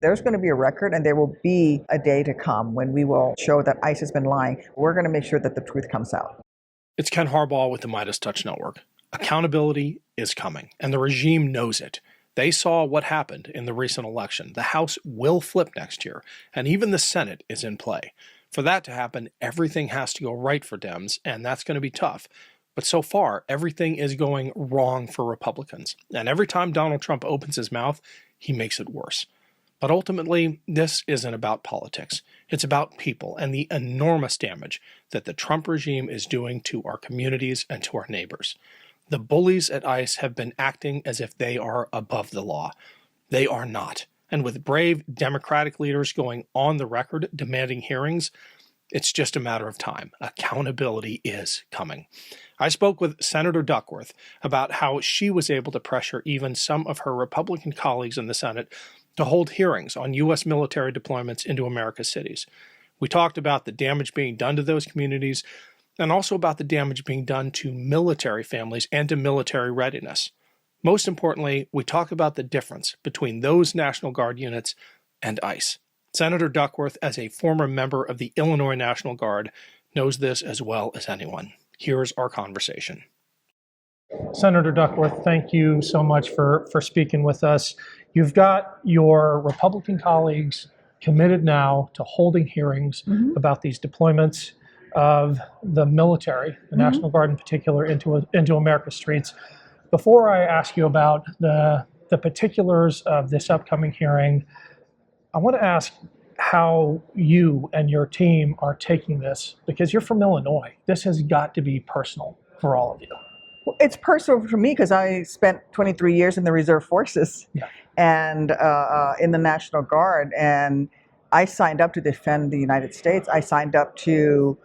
There's going to be a record, and there will be a day to come when we will show that ICE has been lying. We're going to make sure that the truth comes out. It's Ken Harbaugh with the Midas Touch Network. Accountability is coming, and the regime knows it. They saw what happened in the recent election. The House will flip next year, and even the Senate is in play. For that to happen, everything has to go right for Dems, and that's going to be tough. But so far, everything is going wrong for Republicans. And every time Donald Trump opens his mouth, he makes it worse. But ultimately, this isn't about politics. It's about people and the enormous damage that the Trump regime is doing to our communities and to our neighbors. The bullies at ICE have been acting as if they are above the law. They are not. And with brave Democratic leaders going on the record demanding hearings, it's just a matter of time. Accountability is coming. I spoke with Senator Duckworth about how she was able to pressure even some of her Republican colleagues in the Senate to hold hearings on U.S. military deployments into America's cities. We talked about the damage being done to those communities and also about the damage being done to military families and to military readiness. Most importantly, we talk about the difference between those National Guard units and ICE. Senator Duckworth, as a former member of the Illinois National Guard, knows this as well as anyone. Here's our conversation. Senator Duckworth, thank you so much for speaking with us. You've got your Republican colleagues committed now to holding hearings about these deployments of the military, the National Guard in particular, into America's streets. Before I ask you about the particulars of this upcoming hearing, I want to ask how you and your team are taking this, because you're from Illinois. This has got to be personal for all of you. Well, it's personal for me because I spent 23 years in the Reserve Forces and in the National Guard, and I signed up to defend the United States. I signed up to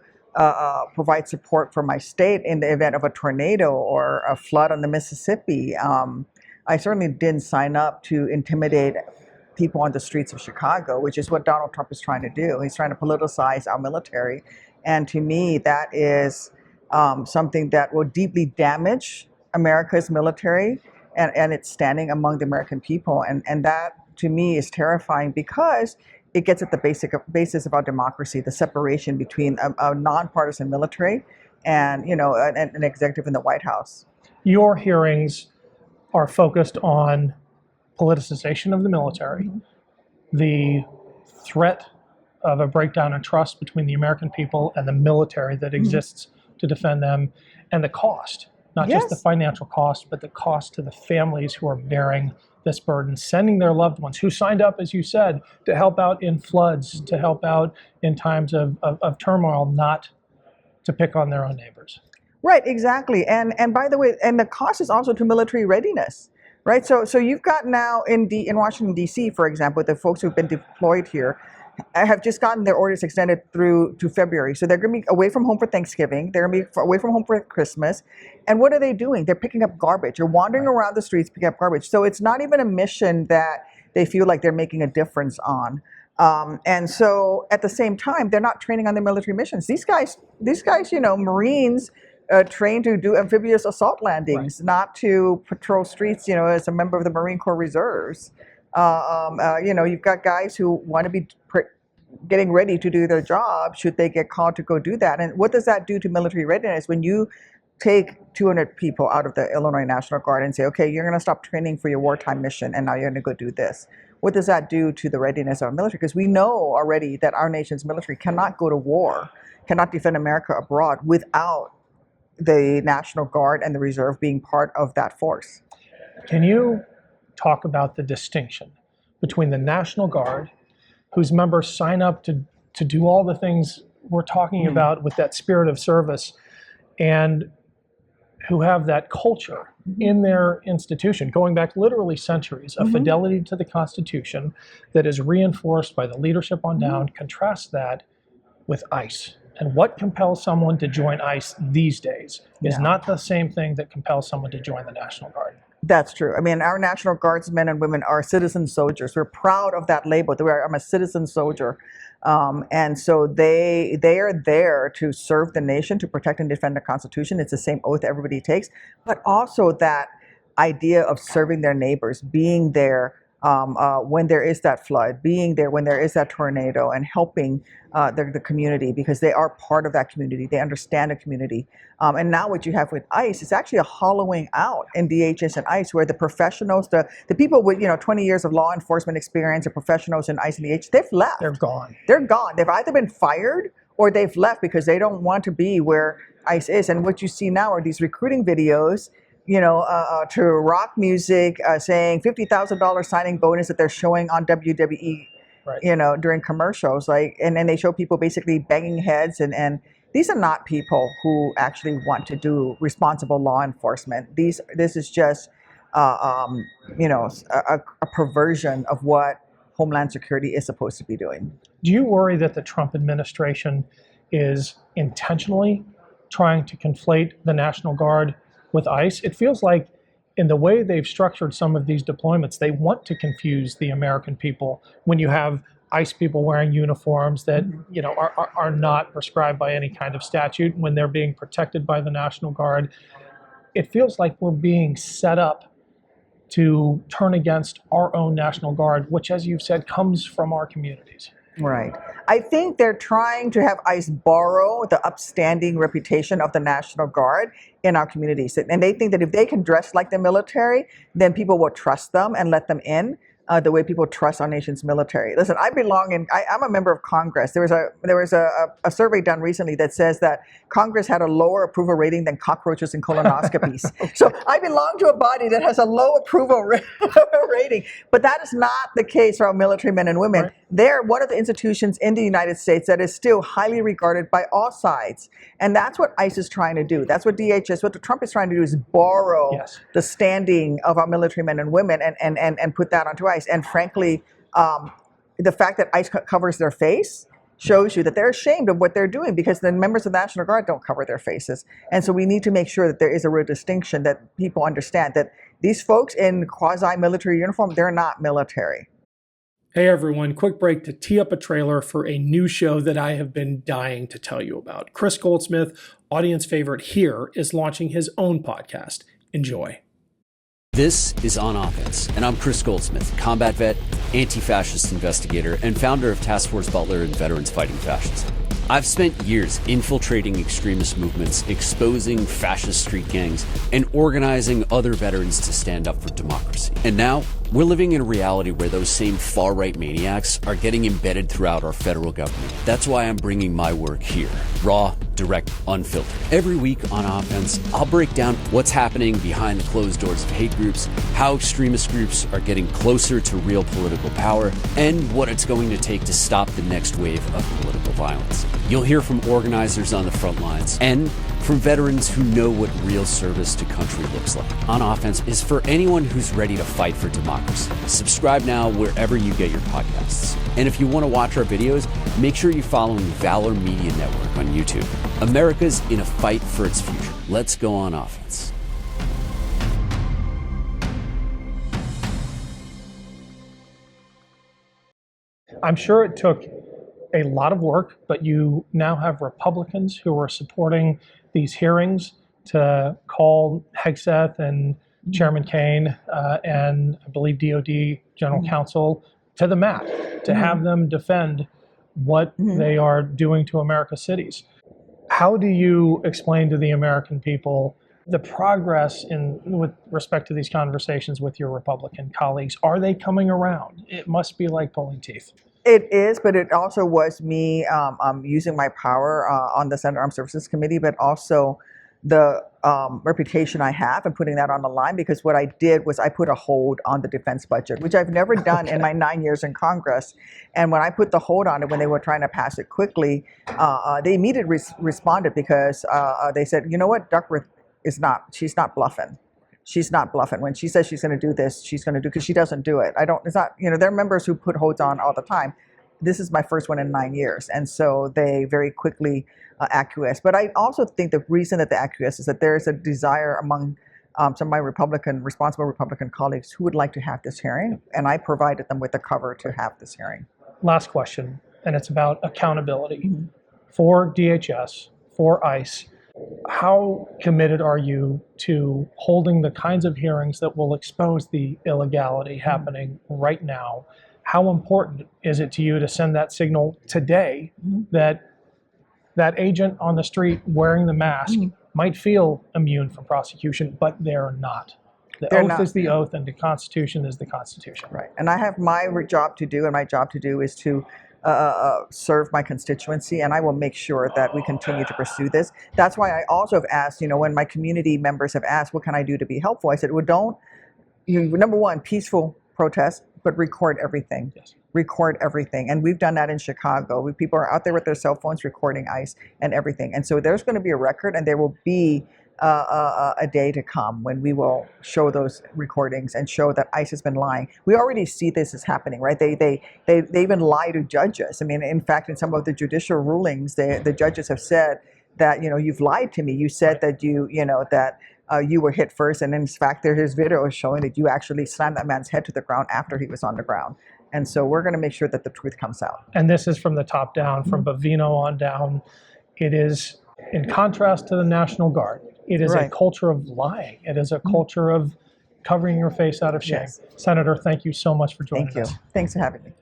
provide support for my state in the event of a tornado or a flood on the Mississippi. I certainly didn't sign up to intimidate people on the streets of Chicago, which is what Donald Trump is trying to do. He's trying to politicize our military. And to me, that is something that will deeply damage America's military and its standing among the American people. And that, to me, is terrifying because it gets at the basis of our democracy, the separation between a nonpartisan military and, an executive in the White House. Your hearings are focused on politicization of the military, the threat of a breakdown in trust between the American people and the military that exists to defend them, and the cost, not just the financial cost, but the cost to the families who are bearing this burden, sending their loved ones who signed up, as you said, to help out in floods, to help out in times of turmoil, not to pick on their own neighbors. Right, exactly. And by the way, and the cost is also to military readiness. Right, so you've got now in Washington, D.C., for example, the folks who've been deployed here have just gotten their orders extended through to February. So they're going to be away from home for Thanksgiving. They're going to be away from home for Christmas. And what are they doing? They're picking up garbage. They're wandering around the streets picking up garbage. So it's not even a mission that they feel like they're making a difference on. And so at the same time, they're not training on their military missions. These guys, Marines, trained to do amphibious assault landings, not to patrol streets, as a member of the Marine Corps Reserves. You've got guys who want to be getting ready to do their job should they get called to go do that. And what does that do to military readiness when you take 200 people out of the Illinois National Guard and say, okay, you're going to stop training for your wartime mission and now you're going to go do this? What does that do to the readiness of our military? Because we know already that our nation's military cannot go to war, cannot defend America abroad without the National Guard and the Reserve being part of that force. Can you talk about the distinction between the National Guard, whose members sign up to do all the things we're talking about with that spirit of service, and who have that culture in their institution, going back literally centuries, of fidelity to the Constitution that is reinforced by the leadership on down? Contrast that with ICE. And what compels someone to join ICE these days is not the same thing that compels someone to join the National Guard. That's true. I mean, our National Guards men and women are citizen soldiers. We're proud of that label. I'm a citizen soldier. And so they are there to serve the nation, to protect and defend the Constitution. It's the same oath everybody takes. But also that idea of serving their neighbors, being there when there is that flood, being there when there is that tornado, and helping the community, because they are part of that community. They understand the community. And now what you have with ICE is actually a hollowing out in DHS and ICE, where the professionals, the people with 20 years of law enforcement experience, the professionals in ICE and DHS, they've left. They're gone. They're gone. They've either been fired or they've left because they don't want to be where ICE is. And what you see now are these recruiting videos, to rock music, saying $50,000 signing bonus that they're showing on WWE, right, during commercials, and then they show people basically banging heads, and these are not people who actually want to do responsible law enforcement. This is just, a perversion of what Homeland Security is supposed to be doing. Do you worry that the Trump administration is intentionally trying to conflate the National Guard with ICE? It feels like in the way they've structured some of these deployments, they want to confuse the American people when you have ICE people wearing uniforms that are not prescribed by any kind of statute, when they're being protected by the National Guard. It feels like we're being set up to turn against our own National Guard, which, as you've said, comes from our communities. Right. I think they're trying to have ICE borrow the upstanding reputation of the National Guard in our communities. And they think that if they can dress like the military, then people will trust them and let them in. The way people trust our nation's military. Listen, I'm a member of Congress. There was a survey done recently that says that Congress had a lower approval rating than cockroaches and colonoscopies. So I belong to a body that has a low approval rating, but that is not the case for our military men and women. Right. They're one of the institutions in the United States that is still highly regarded by all sides. And that's what ICE is trying to do. That's what DHS, what Trump is trying to do is borrow the standing of our military men and women and put that onto ICE. And frankly, the fact that ICE covers their face shows you that they're ashamed of what they're doing, because the members of the National Guard don't cover their faces. And so we need to make sure that there is a real distinction, that people understand that these folks in quasi-military uniform, they're not military. Hey everyone, quick break to tee up a trailer for a new show that I have been dying to tell you about. Chris Goldsmith, audience favorite here, is launching his own podcast. Enjoy. This is On Offense, and I'm Chris Goldsmith, combat vet, anti-fascist investigator, and founder of Task Force Butler and Veterans Fighting Fascism. I've spent years infiltrating extremist movements, exposing fascist street gangs, and organizing other veterans to stand up for democracy. And now, we're living in a reality where those same far-right maniacs are getting embedded throughout our federal government. That's why I'm bringing my work here, raw, direct, unfiltered. Every week on Offense, I'll break down what's happening behind the closed doors of hate groups, how extremist groups are getting closer to real political power, and what it's going to take to stop the next wave of political violence. You'll hear from organizers on the front lines and from veterans who know what real service to country looks like. On Offense is for anyone who's ready to fight for democracy. Subscribe now wherever you get your podcasts. And if you want to watch our videos, make sure you're following Valor Media Network on YouTube. America's in a fight for its future. Let's go on offense. I'm sure it took a lot of work, but you now have Republicans who are supporting these hearings to call Hegseth and Chairman Kaine and I believe DOD General Counsel to the mat to have them defend what they are doing to America's cities. How do you explain to the American people the progress with respect to these conversations with your Republican colleagues? Are they coming around? It must be like pulling teeth. It is, but it also was me using my power on the Senate Armed Services Committee, but also the reputation I have and putting that on the line, because what I did was I put a hold on the defense budget, which I've never done in my 9 years in Congress. And when I put the hold on it, when they were trying to pass it quickly, they immediately responded, because they said, you know what, Duckworth she's not bluffing. She's not bluffing. When she says she's going to do this, she's going to do, because she doesn't do it. It's not, there are members who put holds on all the time. This is my first one in 9 years. And so they very quickly acquiesce. But I also think the reason that they acquiesce is that there is a desire among some of my responsible Republican colleagues who would like to have this hearing. And I provided them with the cover to have this hearing. Last question, and it's about accountability for DHS, for ICE. How committed are you to holding the kinds of hearings that will expose the illegality happening right now? How important is it to you to send that signal today that that agent on the street wearing the mask might feel immune from prosecution, but they're not? The They're oath not. is the oath, and the Constitution is the Constitution. Right. And I have my job to do, and my job to do is to serve my constituency, and I will make sure that we continue to pursue this. That's why I also have asked, when my community members have asked, what can I do to be helpful? I said, well, don't, number one, peaceful protest, but record everything. Yes. Record everything. And we've done that in Chicago. People are out there with their cell phones recording ICE and everything. And so there's going to be a record, and there will be a day to come when we will show those recordings and show that ICE has been lying. We already see this is happening, right? They even lie to judges. I mean, in fact, in some of the judicial rulings, the judges have said that, you've lied to me. You said that you were hit first, and in fact, there's video showing that you actually slammed that man's head to the ground after he was on the ground. And so we're going to make sure that the truth comes out. And this is from the top down, from Bavino on down. It is in contrast to the National Guard. It is a culture of lying. It is a culture of covering your face out of shame. Yes. Senator, thank you so much for joining us. Thank you. Thanks for having me.